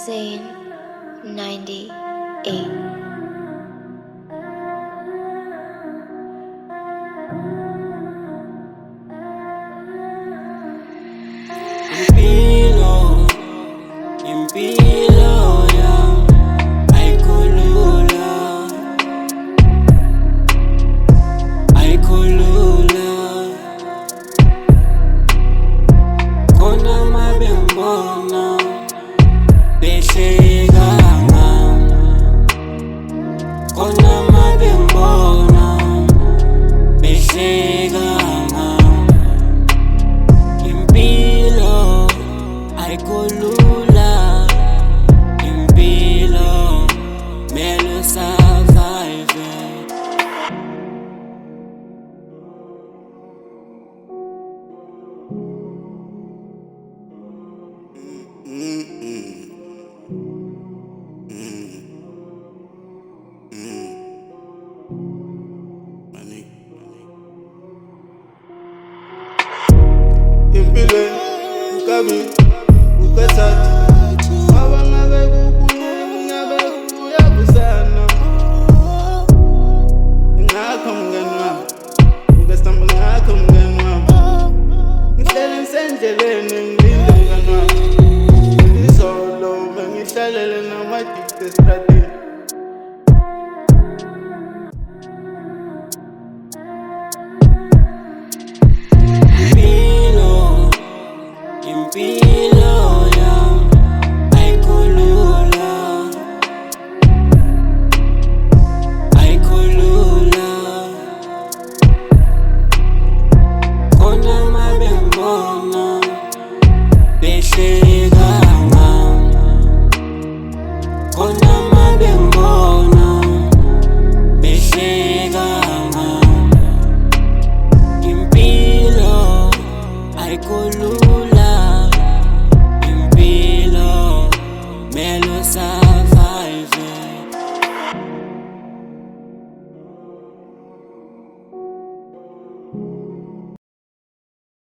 Zane 98. Impilo yami ayikho lula khona mabengibona behleka ngami, khona mabengibona behleka ngami. Impilo ayikho lula, impilo mele usurvive. Impilweni ukabili ukathathu ngoba ngabe kukhulu ngabe kuyabusana. Ngakho mngani wami ukesamba, ngakho mngani wami ngihlele ngisendleleni ngilinde mngani wami. Izolo bengihlalele namadikte estradini. Impilo yami ayikho lula, ayikho lula khona mabengibona behleka ngami, khona mabengibona behleka ngami. Impilo ayikho lula, impilo mele usurvive.